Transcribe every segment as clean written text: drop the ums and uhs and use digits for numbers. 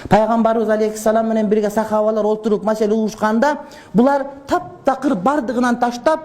Пайгамбарыбыз алейхиссалам менен бирге сахабалар олтуруп маселе угушканда, булар таптакыр бардыгынан таштап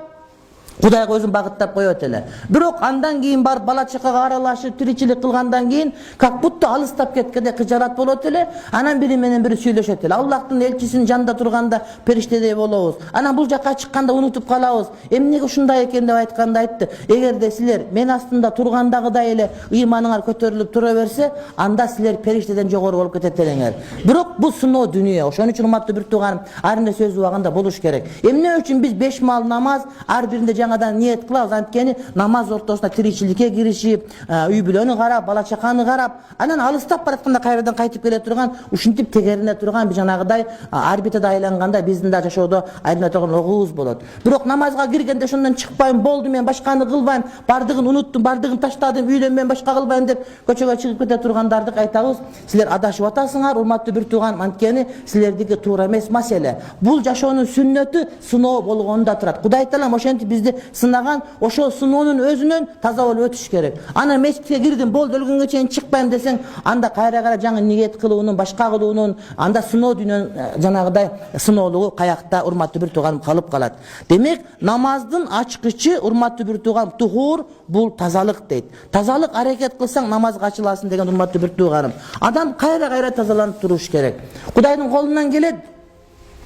Кудайга өзүн багыттап коет эле. Бирок андан кийин барып бала чакага аралашып, тиричилик кылгандан кийин как будто алыстап кеткенде кыжарат болот эле. Анан бири менен бири сүйлөшөт эле. Аллахтын элчисинин жанында турганда периштедей болобуз. Анан бул жакка чыкканда унутуп калабыз. Эмнеге ушундай экен деп айтканда айтты. Эгерде силер мен астында тургандагыдай эле ыйманыңар көтөрүлүп тура берсе, анда силер периштеден жогору болуп кетет элеңер. Бирок бул сыноо дүнүйө. Ошон үчүн урматтуу бир тууганым, ар бир сөз убагында болуш керек. Эмне үчүн биз 5 мал намаз ар биринде жаңадан ниет кылабыз, анткени намаз ортосунда тиричиликке киришип, үй бүлөнү карап, бала чаканы карап, анан алыстап баратканда кайрадан кайтып келе турган, ушинтип тегерине турган бир жанагыдай орбитада айланганда биздин да жашоодо айлана турган огубуз болот. Бирок намазга киргенде ошондон чыкпайм, болду мен башканы кылбайм, бардыгын уnuттум, бардыгын таштадым, үйлөн мен башка кылбайм деп көчөгө чыгып кете тургандарды айтабыз. Силер адашып атасыңар, урматтуу бир тууган, анткени силердики туура эмес маселе. Бул жашоонун сүннөтү сыноо болгонунда турат. Кудай Таалам ошентип бизди сынаган, ошол сыноонун өзүнөн таза болуп өтүш керек. Анан мечитке кирдим, болду өлгөнгө чейин чыкпайм десең, анда кайра жаңы ниет кылуунун, башка кылуунун, анда сыноо дүйнөнүн жанагыдай сыноолугу каякта, урматтуу бир тууганым, калып калат. Демек, намаздын ачкычы, урматтуу бир тууганым, тухур, бул тазалык дейт. Тазалык аракет кылсаң намазга ачыласың деген урматтуу бир тууганым. Адам кайра тазаланып туруш керек. Кудайдын колунан келет.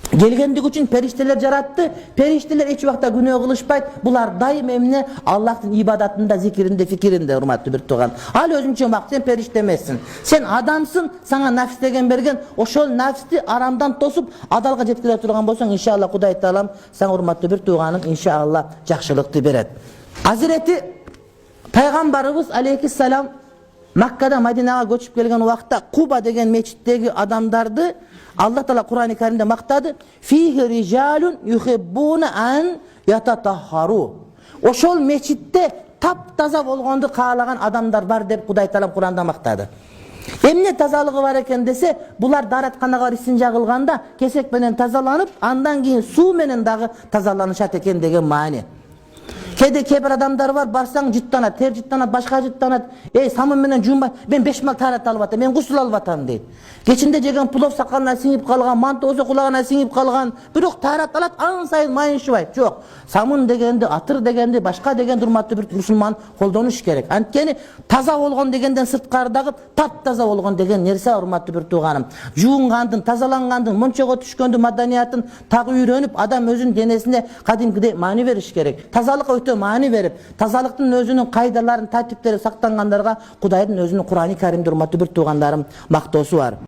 Келгендик үчүн периштелер жаратты. Периштелер эч убакта күнөө кылышпайт. Булар дайым эмне? Аллахтын ибадатында, зикиринде, фикиринде, урматтуу бир тууган. Ал өзүнчө бак, сен периште эмессиң. Сен адамсың, сага нафс деген берген. Ошол нафсти арамдан тосуп, адалга жеткире турган болсоң, иншалла Кудай Таалам сага урматтуу бир тууганың иншалла жакшылыкты берет. Азирети Пайгамбарыбыз алейхиссалам Маккадан Мадинага көчүп келген убакта Куба деген мечиттеги адамдарды Аллах Таала Кур'ан-ы Каримде мактады. Фихи риджалун юхиббуна ан ятатахару. Ошол мечитте таптаза болгонду каалаган адамдар бар деп Кудай Таалам Кур'анда мактады. Эмне тазалыгы бар экен десе, булар даратканага барып исинжа кылганда кесек менен тазаланып, андан кийин суу менен дагы тазаланышат экен деген маани. Кеде кебир адамдар бар, барсаң жыттанат, тер жыттанат, башка жыттанат. Самын менен жуунбай, мен 5 мал тарат алып атам, мен гусул алып атам дейт. Кечинде жеген плов сакалына сиңип калган, манты болсо кулагына сиңип калган, бирок тарат алат, ан сайын майышыбайт. Жок. Самын дегенди, атыр дегенди, башка деген урматтуу бир мусулман колдонуш керек. Анткени таза болгон дегенден сырткардагы таптаза болгон деген нерсе урматтуу бир тууганым. Жуунгандын, тазалангандын, мончого түшкөндүн маданиятын так үйрөнүп, адам өзүнүн денесине кадимкидей маани бериш керек. Тазалыкка өтө маани берип, тазалыктын өзүнүн кайдаларын, тартиптери сактангандарга Кудайдын өзүнүн Кур'ан-ы Каримде урматтуу бир туугандарым мактоосу бар.